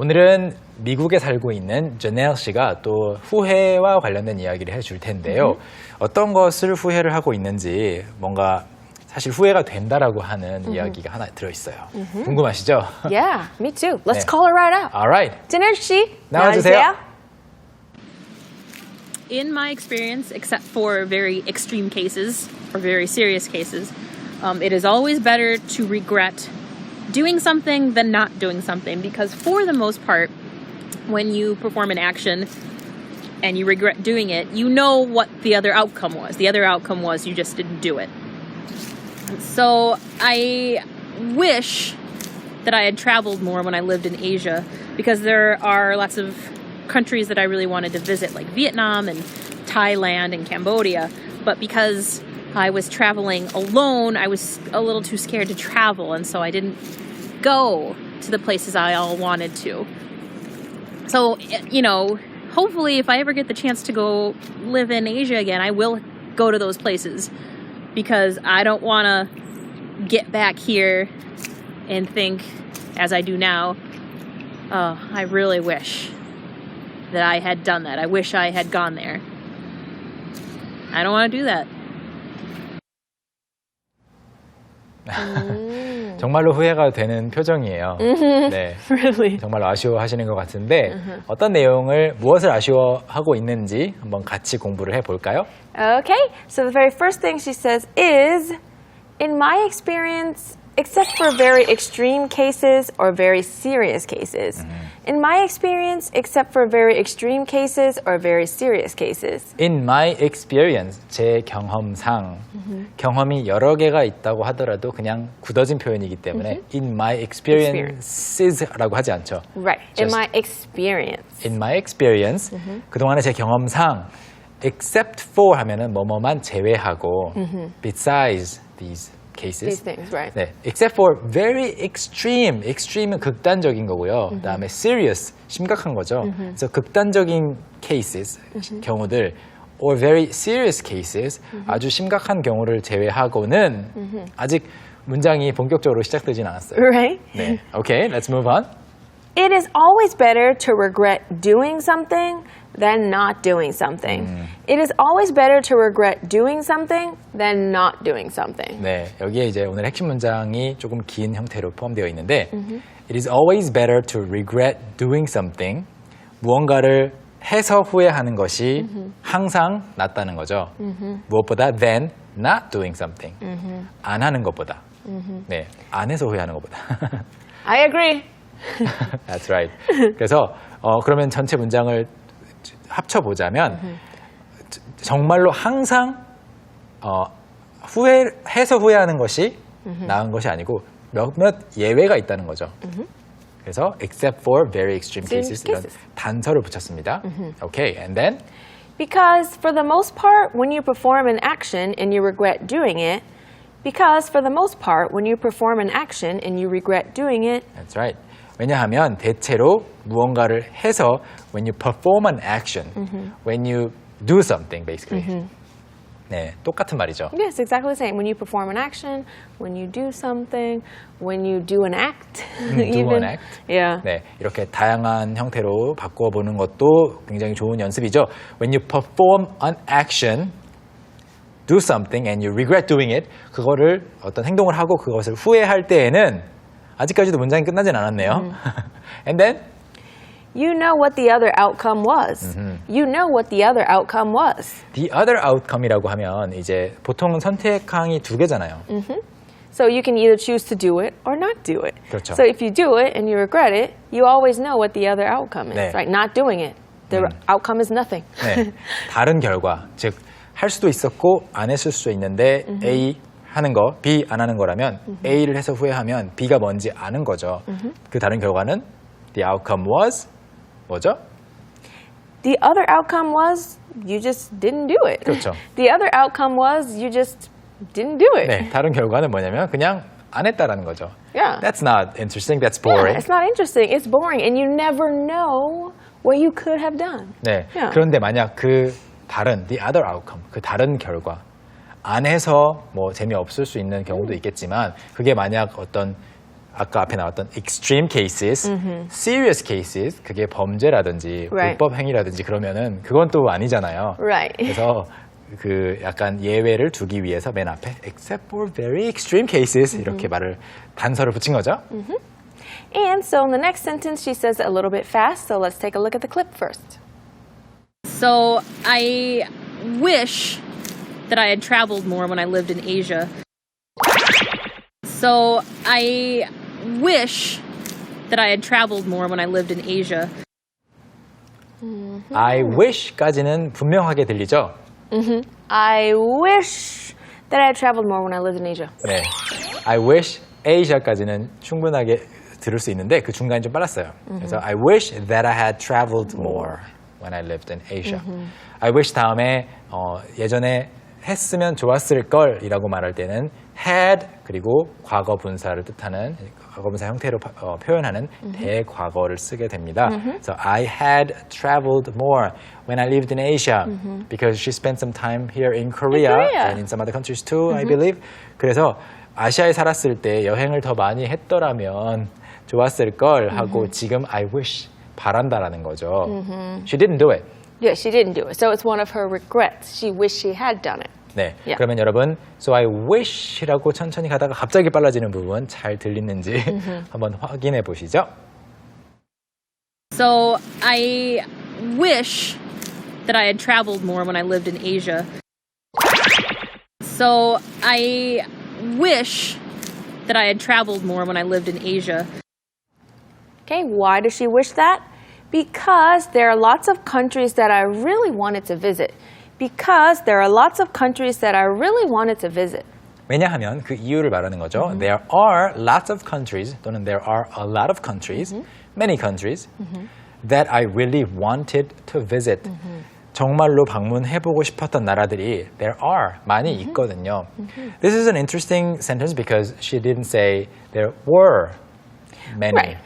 오늘은 미국에 살고 있는 제넬 씨가 또 후회와 관련된 이야기를 해줄 텐데요. 어떤 것을 후회를 하고 있는지 뭔가 사실 후회가 된다라고 하는 이야기가 하나 들어있어요. 궁금하시죠? Yeah, me too. Let's 네. call her right out. Alright. 제넬 씨, 나와주세요. In my experience, except for very extreme cases or very serious cases, it is always better to regret doing something than not doing something, because for the most part, when you perform an action and you regret doing it, you know what the other outcome was. The other outcome was you just didn't do it. So I wish that I had traveled more when I lived in Asia, because there are lots of countries that I really wanted to visit, like Vietnam and Thailand and Cambodia. But because I was traveling alone, I was a little too scared to travel, and so I didn't go to the places I all wanted to. So, you know, hopefully if I ever get the chance to go live in Asia again, I will go to those places, because I don't want to get back here and think, as I do now, oh, I really wish that I had done that. I wish I had gone there. I don't want to do that. 정말로 후회가 되는 표정이에요. 네, Really? 정말 아쉬워하시는 것 같은데 어떤 내용을 무엇을 아쉬워하고 있는지 한번 같이 공부를 해볼까요? Okay, so the very first thing she says is, in my experience, except for very extreme cases or very serious cases. In my experience, except for very extreme cases or very serious cases. In my experience, 제 경험상 경험이 여러 개가 있다고 하더라도 그냥 굳어진 표현이기 때문에 in my experiences라고 하지 않죠. Right, in my experience. In my experience, 그동안의 제 경험상 except for 하면은 뭐뭐만 제외하고 besides these cases. These things, right. 네, except for very extreme. extreme은 극단적인 거고요. 그다음에 serious, 심각한 거죠. 그래서 극단적인 cases, 경우들 or very serious cases, 아주 심각한 경우를 제외하고는 아직 문장이 본격적으로 시작되진 않았어요. Right? 네, okay, let's move on. It is always better to regret doing something than not doing something. It is always better to regret doing something than not doing something. 네, 여기에 이제 오늘 핵심 문장이 조금 긴 형태로 포함되어 있는데 It is always better to regret doing something. 무언가를 해서 후회하는 것이 항상 낫다는 거죠. 무엇보다 than not doing something. 안 하는 것보다. 네, 안 해서 후회하는 것보다. I agree. That's right. 그래서 그러면 전체 문장을 합쳐보자면 정말로 항상 해서 후회하는 것이 나은 것이 아니고 몇몇 예외가 있다는 거죠. 그래서 except for very extreme cases 이런 단서를 붙였습니다. Okay, and then? Because for the most part, when you perform an action and you regret doing it, because for the most part, when you perform an action and you regret doing it, That's right. 왜냐하면 대체로 무언가를 해서 when you perform an action, when you do something basically. 네, 똑같은 말이죠. yes, exactly the same. When you perform an action, when you do something, when you do an act. do an act. Yeah. 네, 이렇게 다양한 형태로 바꿔보는 것도 굉장히 좋은 연습이죠. When you perform an action, do something and you regret doing it, 그거를 어떤 행동을 하고 그것을 후회할 때에는 아직까지도 문장이 끝나진 않았네요. And then? You know what the other outcome was. You know what the other outcome was. The other outcome이라고 하면 이제 보통은 선택항이 두 개잖아요. So you can either choose to do it or not do it. 그렇죠. So if you do it and you regret it, you always know what the other outcome is. 네. Right? Not doing it, the outcome is nothing. 네, 다른 결과, 즉 할 수도 있었고 안 했을 수도 있는데 A 하는 거, B 안 하는 거라면 A를 해서 후회하면 B가 뭔지 아는 거죠. 그 다른 결과는 the outcome was 뭐죠? The other outcome was you just didn't do it. 그렇죠. The other outcome was you just didn't do it. 네, 다른 결과는 뭐냐면 그냥 안 했다라는 거죠. Yeah. That's not interesting. That's Yeah, boring. it's not interesting. It's boring, and you never know what you could have done. 네. Yeah. 그런데 만약 그 다른 the other outcome, 그 다른 결과 안 해서 뭐 재미없을 수 있는 경우도 있겠지만 그게 만약 어떤 아까 앞에 나왔던 extreme cases, serious cases, 그게 범죄라든지 Right. 불법 행위라든지 그러면은 그건 또 아니잖아요. Right. 그래서 그 약간 예외를 두기 위해서 맨 앞에 except for very extreme cases 이렇게 말을 단서를 붙인 거죠. And so in the next sentence, she says it a little bit fast. So let's take a look at the clip first. So I wish that I had traveled more when I lived in Asia. So I wish that I had traveled more when I lived in Asia. I wish까지는 분명하게 들리죠. I wish that I had traveled more when I lived in Asia. 네, I wish Asia까지는 충분하게 들을 수 있는데 그 중간이 좀 빨랐어요. 그래서 I wish that I had traveled more when I lived in Asia. I wish 다음에 예전에 했으면 좋았을 걸이라고 말할 때는 had 그리고 과거 분사를 뜻하는 과거 분사 형태로 표현하는 대과거를 쓰게 됩니다. So I had traveled more when I lived in Asia because she spent some time here in Korea and in some other countries too, I believe. 그래서 아시아에 살았을 때 여행을 더 많이 했더라면 좋았을 걸 하고 지금 I wish 바란다라는 거죠. She didn't do it. Yeah, she didn't do it. So it's one of her regrets. She wished she had done it. 네, Yeah. 그러면 여러분 So I wish라고 천천히 가다가 갑자기 빨라지는 부분 잘 들리는지 한번 확인해 보시죠. So I wish that I had traveled more when I lived in Asia. So I wish that I had traveled more when I lived in Asia. Okay, why does she wish that? Because there are lots of countries that I really wanted to visit. Because there are lots of countries that I really wanted to visit. 왜냐하면 그 이유를 말하는 거죠. There are lots of countries 또는 there are a lot of countries, many countries that I really wanted to visit. 정말로 방문해보고 싶었던 나라들이 there are 많이 있거든요. This is an interesting sentence because she didn't say there were many. Right.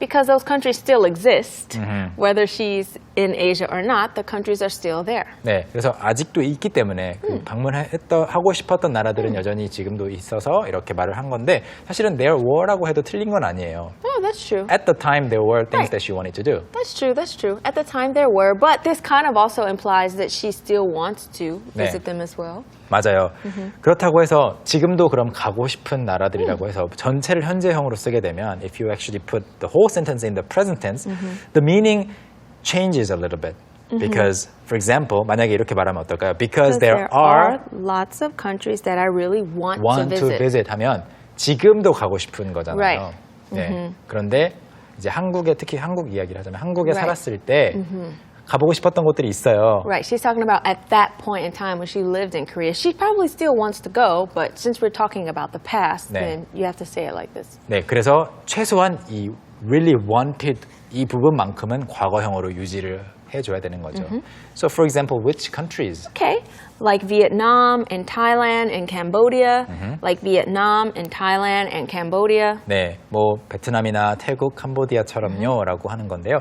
Because those countries still exist. Whether she's in Asia or not, the countries are still there. 네, 그래서 아직도 있기 때문에 그 하고 싶었던 나라들은 여전히 지금도 있어서 이렇게 말을 한 건데 사실은 there were라고 해도 틀린 건 아니에요. Oh, that's true. At the time there were things Right. that she wanted to do. That's true, that's true. At the time there were, but this kind of also implies that she still wants to visit them as well. 맞아요. 그렇다고 해서 지금도 그럼 가고 싶은 나라들이라고 해서 전체를 현재형으로 쓰게 되면 if you actually put the whole sentence in the present tense, the meaning changes a little bit. Because, for example, 만약에 이렇게 말하면 어떨까요? Because there are lots of countries that I really want to visit 하면 지금도 가고 싶은 거잖아요. Right. 네. 그런데 이제 한국에 특히 한국 이야기를 하자면 한국에 Right. 살았을 때 가보고 싶었던 곳들이 있어요. Right, she's talking about at that point in time when she lived in Korea. She probably still wants to go, but since we're talking about the past, 네. then you have to say it like this. 네, 그래서 최소한 이 really wanted 이 부분만큼은 과거형으로 유지를 해줘야 되는 거죠. So, for example, which countries? Okay, like Vietnam and Thailand and Cambodia, like Vietnam and Thailand and Cambodia. 네, 뭐 베트남이나 태국, 캄보디아처럼요라고 하는 건데요.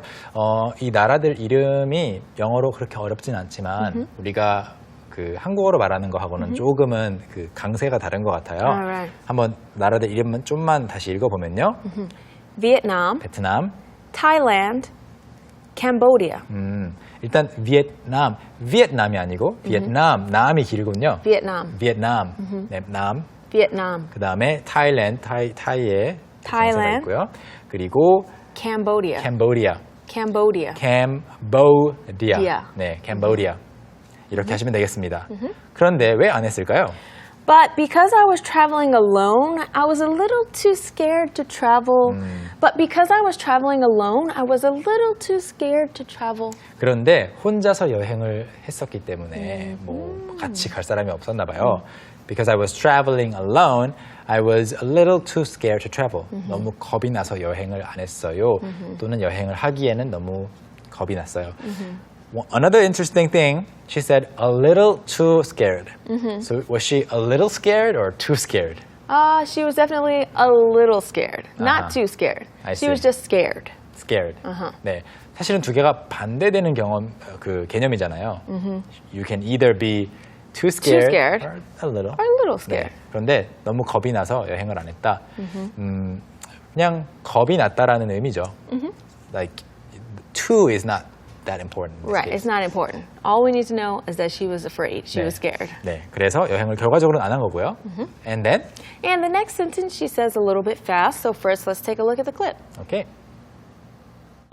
이 나라들 이름이 영어로 그렇게 어렵진 않지만 우리가 그 한국어로 말하는 거하고는 조금은 그 강세가 다른 것 같아요. Alright. 한번 나라들 이름은 좀만 다시 읽어보면요. Vietnam, 베트남, Thailand, Cambodia. 일단 비엔남이 아니고 비엔남, 남이 길군요. Vietnam, 비엔남, 네, 남. Vietnam, 그 다음에 타일랜드, 타이에 Thailand. 있고요. 그리고 Cambodia, 캄보디아, Cambodia. 캄보디아, 네, 캄보디아 이렇게 하시면 되겠습니다. 그런데 왜 안 했을까요? But because I was traveling alone, I was a little too scared to travel. But because I was traveling alone, I was a little too scared to travel. 그런데 혼자서 여행을 했었기 때문에 뭐 같이 갈 사람이 없었나 봐요. Because I was traveling alone, I was a little too scared to travel. 너무 겁이 나서 여행을 안 했어요. 또는 여행을 하기에는 너무 겁이 났어요. Another interesting thing, she said a little too scared. So was she a little scared or too scared? She was definitely a little scared. Not too scared. I She was see. just scared. Scared. 네, 사실은 두 개가 반대되는 그 개념이잖아요. You can either be too scared, scared. or a little. Or a little scared. 네, 그런데 너무 겁이 나서 여행을 안 했다. 그냥 겁이 났다라는 의미죠. Like to is not that important. in this Right, case. it's not important. All we need to know is that she was afraid. She 네. was scared. 네, 그래서 여행을 결과적으로는 안 한 거고요. And then, And the next sentence she says a little bit fast. So first, let's take a look at the clip. okay.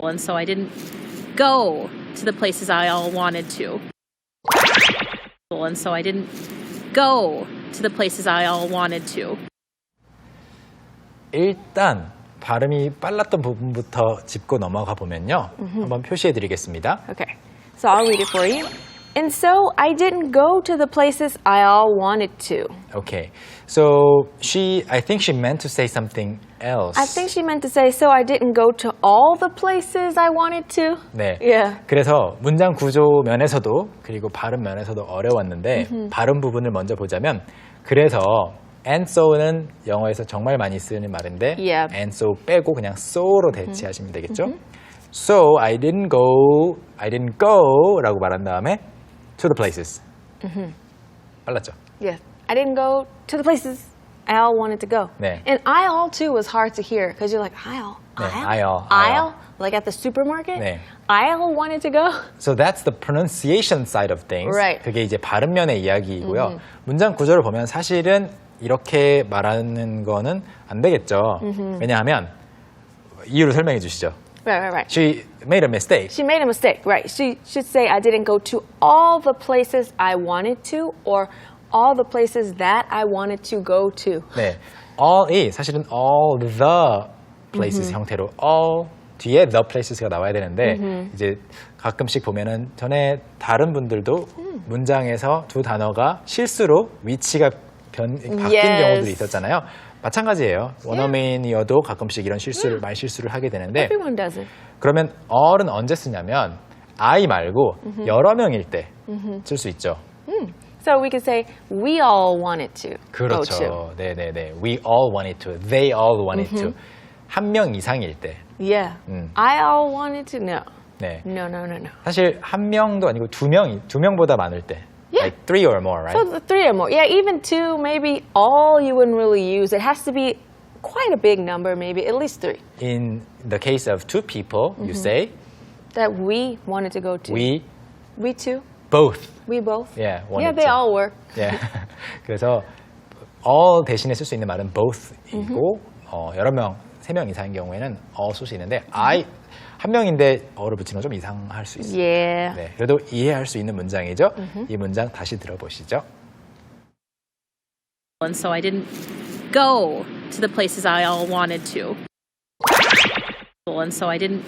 And so I didn't go to the places I all wanted to. And so I didn't go to the places I all wanted to. 일단 발음이 빨랐던 부분부터 짚고 넘어가 보면요. 한번 표시해 드리겠습니다. Okay, so I'll read it for you. And so I didn't go to the places I all wanted to. Okay. So I think she meant to say something else. I think she meant to say, so I didn't go to all the places I wanted to. 네. Yeah. 그래서 문장 구조 면에서도 그리고 발음 면에서도 어려웠는데 발음 부분을 먼저 보자면 그래서 and so는 영어에서 정말 많이 쓰는 말인데 Yeah. and so 빼고 그냥 so로 대체하시면 되겠죠. So I didn't go라고 말한 다음에 to the places. 빨랐죠? Yes. I didn't go to the places I all wanted to go. 네. And aisle too was hard to hear because you're like, aisle, 네, aisle, aisle. like at the supermarket. 네. Aisle wanted to go. So that's the pronunciation side of things. Right. 그게 이제 발음면의 이야기이고요. 문장 구조를 보면 사실은 이렇게 말하는 거는 안 되겠죠. 왜냐하면 이유를 설명해 주시죠. Right. She made a mistake. She made a mistake, right? She should say, I didn't go to all the places I wanted to, or all the places that I wanted to go to. 네, all이 사실은 all the places 형태로 all 뒤에 the places가 나와야 되는데 이제 가끔씩 보면은 전에 다른 분들도 문장에서 두 단어가 실수로 위치가 바뀐 Yes. 경우들이 있었잖아요. 마찬가지예요. 원어민이어도 가끔씩 이런 말 실수를 하게 되는데 Everyone does it. 그러면 all은 언제 쓰냐면 I 말고 여러 명일 때 쓸 수 있죠. So we could say, we all wanted to go to. 그렇죠. 네네네. We all wanted to. They all wanted to. 한 명 이상일 때. Yeah. I all wanted to. No. 네. No. 사실 한 명도 아니고 두 명보다 많을 때. Yeah. Like three or more, right? So the three or more. Yeah, even two, maybe all you wouldn't really use. It has to be quite a big number, maybe at least three. In the case of two people, you say That we wanted to go to. we too. both. We both. Yeah, Yeah, wanted they to. all were. Yeah. 그래서 all 대신에 쓸 수 있는 말은 both이고 여러 명, 세 명 이상인 경우에는 all 쓸 수 있는데 한 명인데 어를 붙이는 건 좀 이상할 수 있어요. Yeah. 네, 그래도 이해할 수 있는 문장이죠. 이 문장 다시 들어보시죠. And so I didn't go to the places I all wanted to. And so I didn't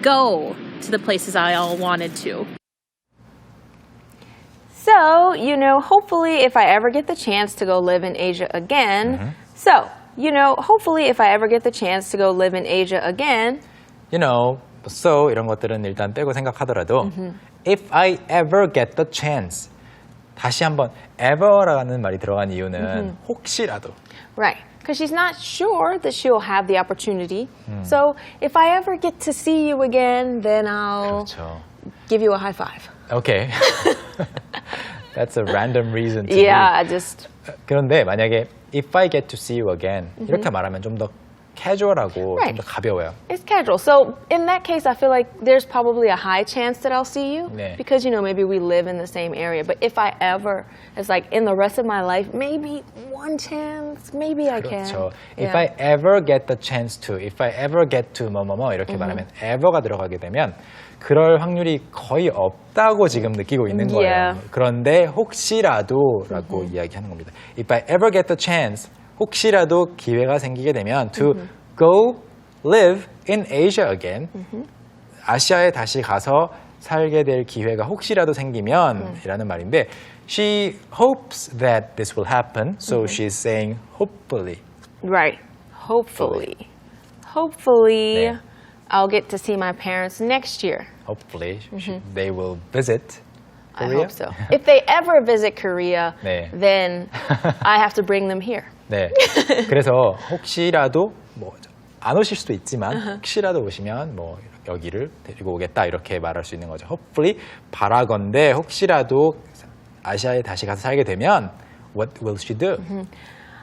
go to the places I all wanted to. So, hopefully if I ever get the chance to go live in Asia again. Hopefully if I ever get the chance to go live in Asia again. so 이런 것들은 일단 빼고 생각하더라도 if I ever get the chance 다시 한번 ever라는 말이 들어간 이유는 혹시라도 Right. Because she's not sure that she'll have the opportunity. So if I ever get to see you again, then I'll 그렇죠. give you a high five. Okay. That's a random reason to Yeah, me. just 그런데 만약에 if I get to see you again 이렇게 말하면 좀 더 캐주얼하고 Right. 좀 더 가벼워요. it's casual. So in that case, I feel like there's probably a high chance that I'll see you 네. because maybe we live in the same area. But if I ever, it's like in the rest of my life, maybe one chance, maybe I can. 그렇죠. Yeah. If I ever get the chance to, if I ever get to 뭐뭐뭐 이렇게 말하면 ever가 들어가게 되면 그럴 확률이 거의 없다고 지금 느끼고 있는 거예요. Yeah. 그런데 혹시라도라고 이야기하는 겁니다. If I ever get the chance, 혹시라도 기회가 생기게 되면 to go live in Asia again, 아시아에 다시 가서 살게 될 기회가 혹시라도 생기면 이라는 말인데 she hopes that this will happen, so she's saying hopefully. Right. Hopefully, 네. I'll get to see my parents next year. Hopefully they will visit I Korea. hope so. If they ever visit Korea, 네. then I have to bring them here. 네. 그래서 혹시라도 안 오실 수도 있지만 혹시라도 오시면 여기를 데리고 오겠다 이렇게 말할 수 있는 거죠. Hopefully 바라건대 혹시라도 아시아에 다시 가서 살게 되면 what will she do?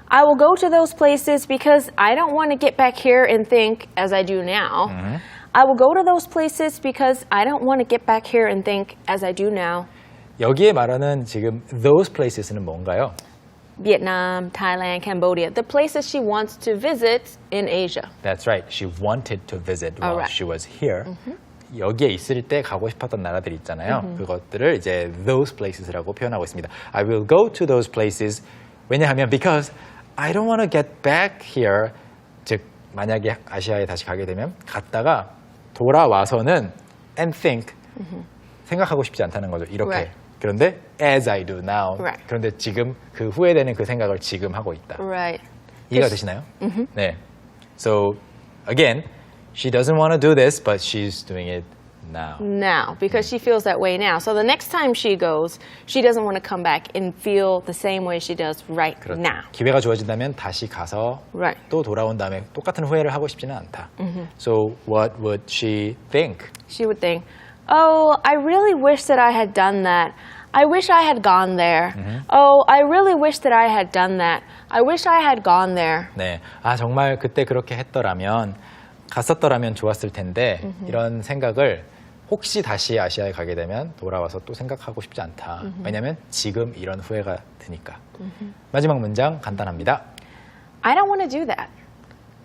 I will go to those places because I don't want to get back here and think as I do now. I will go to those places because I don't want to get back here and think as I do now. 여기에 말하는 지금 those places는 뭔가요? Vietnam, Thailand, Cambodia, the places she wants to visit in Asia. That's right. She wanted to visit while Alright. she was here. 여기에 있을 때 가고 싶었던 나라들 있잖아요. 그것들을 이제 those places라고 표현하고 있습니다. I will go to those places. 왜냐하면 because I don't want to get back here. 즉 만약에 아시아에 다시 가게 되면 갔다가 돌아와서는 and think 생각하고 싶지 않다는 거죠. 이렇게. Right. 그런데 as I do now. Right. 그런데 지금 그 후회되는 그 생각을 지금 하고 있다. Right. 이해가 되시나요? 네. So again, she doesn't want to do this, but she's doing it now. Now, because she feels that way now. So the next time she goes, she doesn't want to come back and feel the same way she does right 그렇죠. now. 기회가 주어진다면 다시 가서 Right. 또 돌아온 다음에 똑같은 후회를 하고 싶지는 않다. So what would she think? She would think, oh, I really wish that I had done that. I wish I had gone there. Oh, I really wish that I had done that. I wish I had gone there. 네, 아 정말 그때 그렇게 했더라면 갔었더라면 좋았을 텐데 이런 생각을 혹시 다시 아시아에 가게 되면 돌아와서 또 생각하고 싶지 않다. 왜냐하면 지금 이런 후회가 드니까. 마지막 문장 간단합니다. I don't want to do that.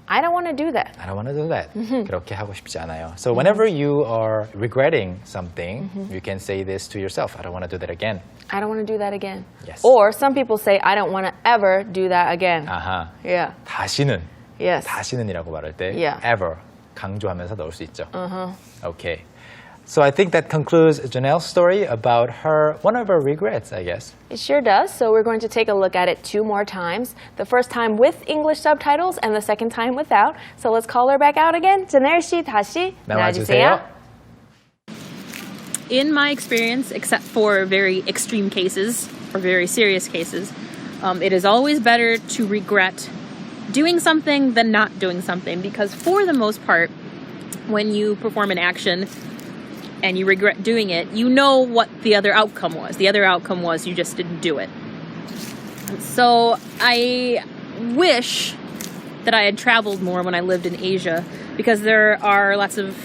I don't want to do that. I don't want to do that. 그렇게 하고 싶지 않아요. So whenever you are regretting something, you can say this to yourself. I don't want to do that again. I don't want to do that again. Yes. Or some people say, I don't want to ever do that again. 아하. Yeah. 다시는. Yes. 다시는이라고 말할 때 Yeah. ever 강조하면서 넣을 수 있죠. Okay. So I think that concludes Janelle's story about one of her regrets, I guess. It sure does. So we're going to take a look at it 2 more times. The first time with English subtitles and the second time without. So let's call her back out again. Janelle 씨 다시 나와주세요. In my experience, except for very extreme cases or very serious cases, it is always better to regret doing something than not doing something, because for the most part, when you perform an action and you regret doing it, you know what the other outcome was. The other outcome was you just didn't do it. So I wish that I had traveled more when I lived in Asia, because there are lots of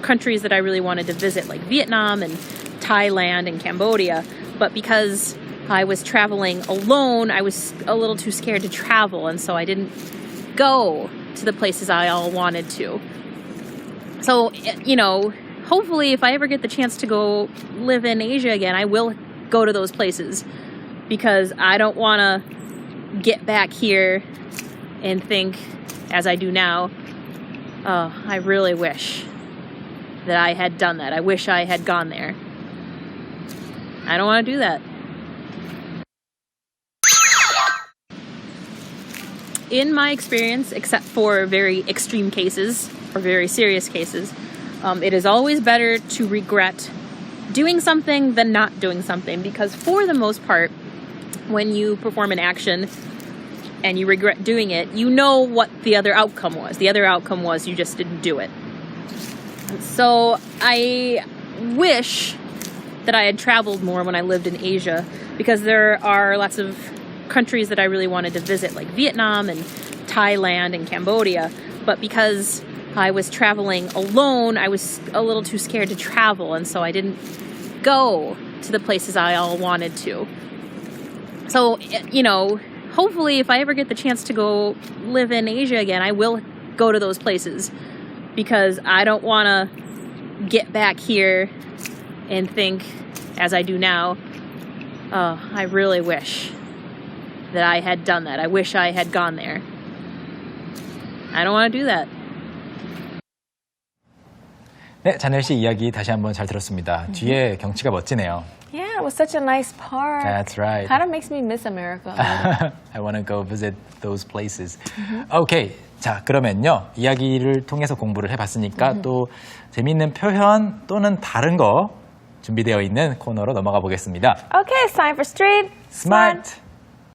countries that I really wanted to visit, like Vietnam and Thailand and Cambodia. But because I was traveling alone, I was a little too scared to travel, and so I didn't go to the places I all wanted to. So, you know, hopefully if I ever get the chance to go live in Asia again, I will go to those places, because I don't want to get back here and think as I do now, oh, I really wish that I had done that. I wish I had gone there. I don't want to do that. In my experience, except for very extreme cases or very serious cases, it is always better to regret doing something than not doing something, because for the most part, when you perform an action and you regret doing it, you know what the other outcome was. The other outcome was you just didn't do it. So I wish that I had traveled more when I lived in Asia, because there are lots of countries that I really wanted to visit, like Vietnam and Thailand and Cambodia. But because I was traveling alone, I was a little too scared to travel, and so I didn't go to the places I all wanted to. So, you know, hopefully if I ever get the chance to go live in Asia again, I will go to those places, because I don't want to get back here and think as I do now, oh, I really wish that I had done that. I wish I had gone there. I don't want to do that. 네, 자넬 씨 이야기 다시 한번 잘 들었습니다. 뒤에 경치가 멋지네요. Yeah, it was such a nice park. That's right. Kind of makes me miss America. I want to go visit those places. Okay. 자, 그러면요. 이야기를 통해서 공부를 해봤으니까 또 재미있는 표현 또는 다른 거 준비되어 있는 코너로 넘어가 보겠습니다. Okay, it's time for Street Smart.